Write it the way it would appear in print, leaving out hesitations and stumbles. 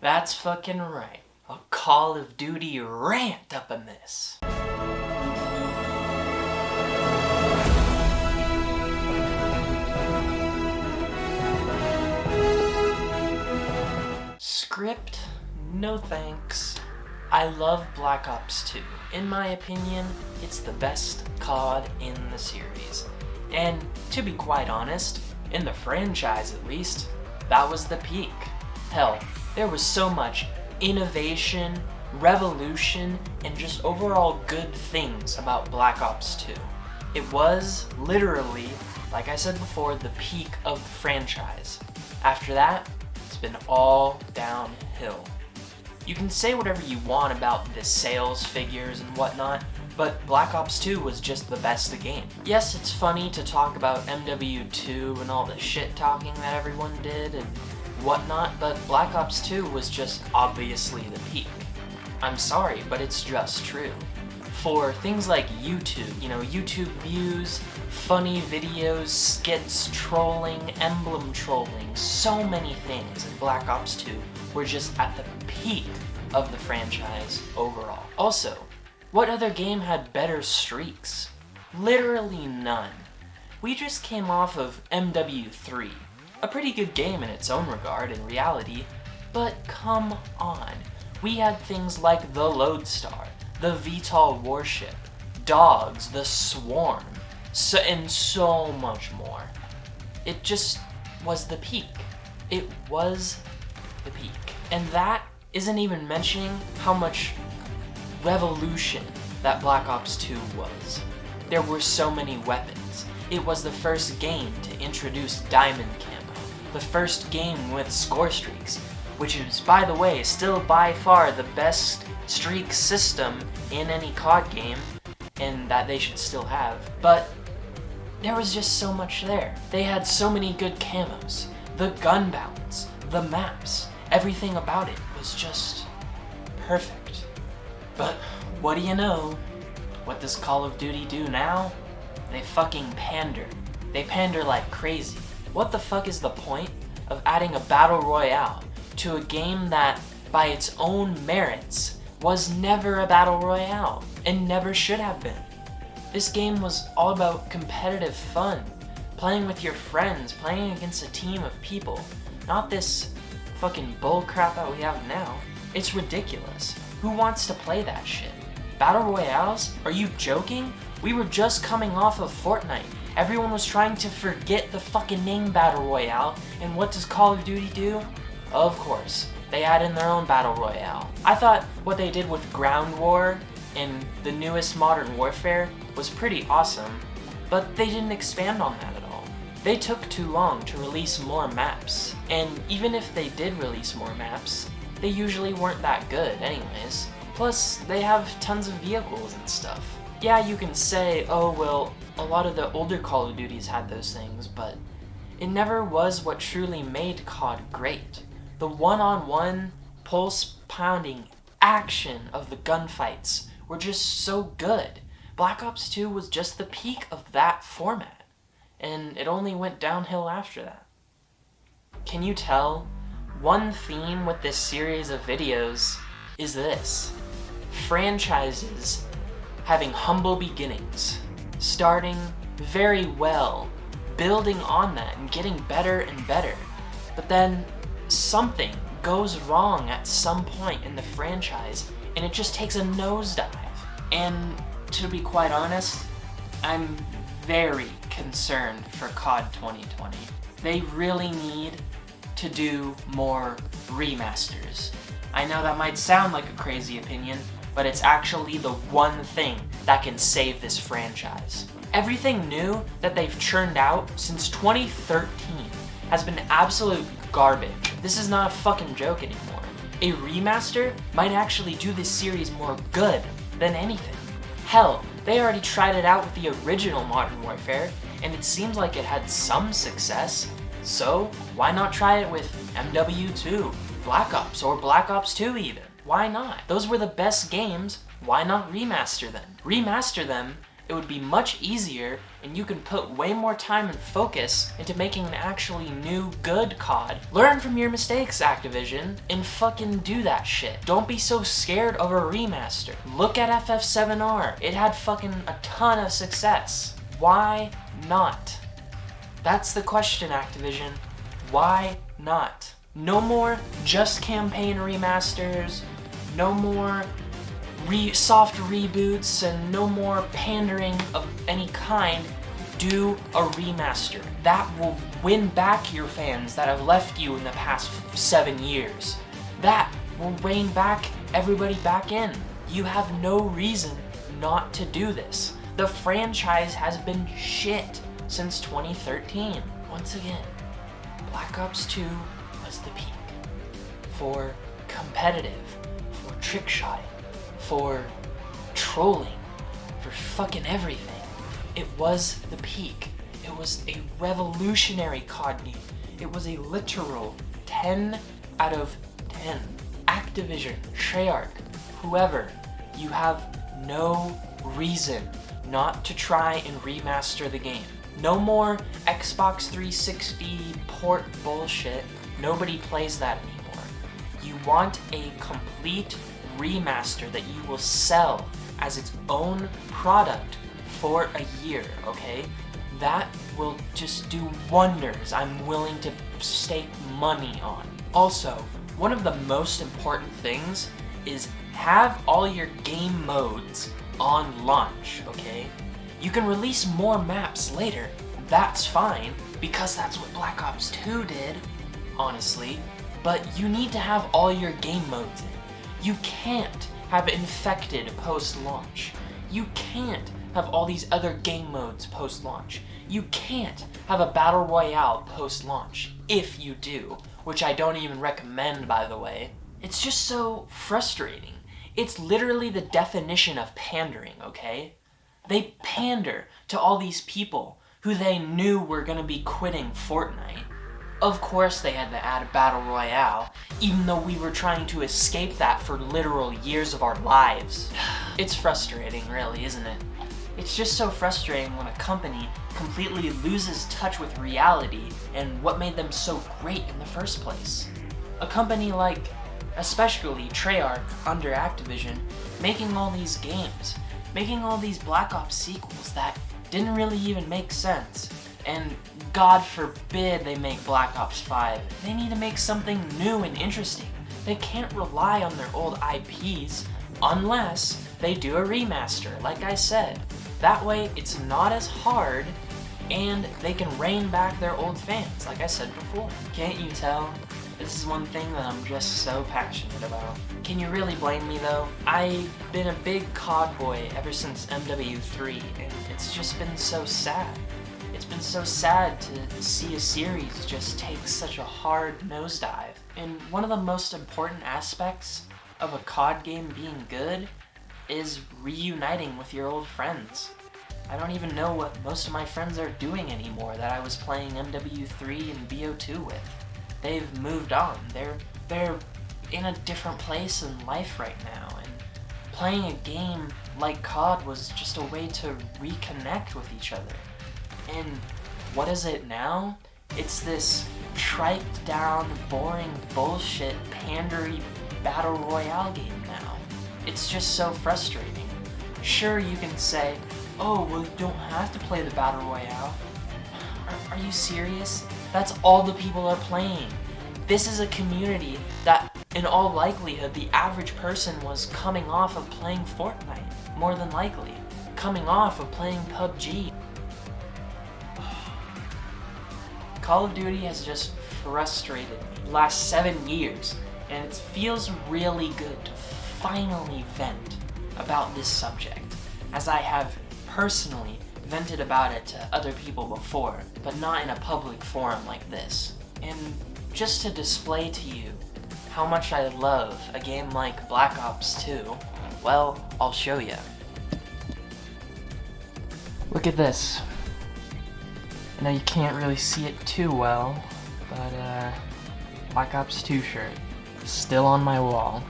That's fucking right. A Call of Duty rant up in this. Script? No thanks. I love Black Ops 2. In my opinion, it's the best COD in the series. And to be quite honest, in the franchise at least, that was the peak. Hell, there was so much innovation, revolution, and just overall good things about Black Ops 2. It was literally, like I said before, the peak of the franchise. After that, it's been all downhill. You can say whatever you want about the sales figures and whatnot, but Black Ops 2 was just the best game. Yes, it's funny to talk about MW2 and all the shit talking that everyone did and whatnot, but Black Ops 2 was just obviously the peak. I'm sorry, but it's just true. For things like YouTube, YouTube views, funny videos, skits, trolling, emblem trolling, so many things in Black Ops 2 were just at the peak of the franchise overall. Also, what other game had better streaks? Literally none. We just came off of MW3, a pretty good game in its own regard in reality, but come on. We had things like the Lodestar, the VTOL warship, dogs, the Swarm, and so much more. It just was the peak. It was the peak. And that isn't even mentioning how much revolution that Black Ops 2 was. There were so many weapons. It was the first game to introduce diamond camo, the first game with score streaks, which is, by the way, still by far the best streak system in any COD game, and that they should still have. But there was just so much there. They had so many good camos, the gun balance, the maps, everything about it was just perfect. But what do you know? What does Call of Duty do now? They fucking pander. They pander like crazy. What the fuck is the point of adding a battle royale to a game that, by its own merits, was never a battle royale and never should have been? This game was all about competitive fun, playing with your friends, playing against a team of people, not this fucking bullcrap that we have now. It's ridiculous. Who wants to play that shit? Battle royales? Are you joking? We were just coming off of Fortnite. Everyone was trying to forget the fucking name Battle Royale, and what does Call of Duty do? Of course, they add in their own Battle Royale. I thought what they did with Ground War and the newest Modern Warfare was pretty awesome, but they didn't expand on that at all. They took too long to release more maps, and even if they did release more maps, they usually weren't that good anyways. Plus, they have tons of vehicles and stuff. Yeah, you can say, oh well, a lot of the older Call of Duties had those things, but it never was what truly made COD great. The one-on-one, pulse-pounding action of the gunfights were just so good. Black Ops 2 was just the peak of that format, and it only went downhill after that. Can you tell? One theme with this series of videos is this: franchises having humble beginnings, starting very well, building on that and getting better and better, but then something goes wrong at some point in the franchise and it just takes a nosedive. And to be quite honest, I'm very concerned for COD 2020. They really need to do more remasters. I know that might sound like a crazy opinion, but it's actually the one thing that can save this franchise. Everything new that they've churned out since 2013 has been absolute garbage. This is not a fucking joke anymore. A remaster might actually do this series more good than anything. Hell, they already tried it out with the original Modern Warfare, and it seems like it had some success. So, why not try it with MW2, Black Ops, or Black Ops 2 even? Why not? Those were the best games, why not remaster them? Remaster them it would be much easier and you can put way more time and focus into making an actually new, good COD. Learn from your mistakes, Activision, and fucking do that shit. Don't be so scared of a remaster. Look at FF7R. It had fucking a ton of success. Why not? That's the question, Activision. Why not? No more just campaign remasters, no more soft reboots, and no more pandering of any kind. Do a remaster. That will win back your fans that have left you in the past 7 years. That will rein back everybody back in. You have no reason not to do this. The franchise has been shit since 2013. Once again, Black Ops 2 was the peak. For competitive, for trickshotting, for trolling, for fucking everything. It was the peak. It was a revolutionary COD game. It was a literal 10 out of 10. Activision, Treyarch, whoever, you have no reason not to try and remaster the game. No more Xbox 360 port bullshit. Nobody plays that anymore. You want a complete remaster that you will sell as its own product for a year, okay? That will just do wonders. I'm willing to stake money on. Also, one of the most important things is have all your game modes on launch, okay? You can release more maps later. That's fine, because that's what Black Ops 2 did, honestly. But you need to have all your game modes in. You can't have Infected post-launch. You can't have all these other game modes post-launch. You can't have a Battle Royale post-launch, if you do, which I don't even recommend, by the way. It's just so frustrating. It's literally the definition of pandering, okay? They pander to all these people who they knew were gonna be quitting Fortnite. Of course they had to add a Battle Royale, even though we were trying to escape that for literal years of our lives. It's frustrating, really, isn't it? It's just so frustrating when a company completely loses touch with reality and what made them so great in the first place. A company like, especially Treyarch under Activision, making all these games, making all these Black Ops sequels that didn't really even make sense. And God forbid they make Black Ops 5. They need to make something new and interesting. They can't rely on their old IPs unless they do a remaster, like I said. That way it's not as hard and they can rein back their old fans, like I said before. Can't you tell? This is one thing that I'm just so passionate about. Can you really blame me though? I've been a big COD boy ever since MW3, and it's just been so sad. It's been so sad to see a series just take such a hard nosedive. And one of the most important aspects of a COD game being good is reuniting with your old friends. I don't even know what most of my friends are doing anymore that I was playing MW3 and BO2 with. They've moved on. They're in a different place in life right now, and playing a game like COD was just a way to reconnect with each other. And what is it now? It's this triped down, boring bullshit, pandery battle royale game now. It's just so frustrating. Sure, you can say, oh, well, you don't have to play the battle royale. Are you serious? That's all the people are playing. This is a community that, in all likelihood, the average person was coming off of playing Fortnite, more than likely. Coming off of playing PUBG. Call of Duty has just frustrated me the last 7 years, and it feels really good to finally vent about this subject, as I have personally vented about it to other people before, but not in a public forum like this. And just to display to you how much I love a game like Black Ops 2, well, I'll show you. Look at this. I know you can't really see it too well, but Black Ops 2 shirt, still on my wall.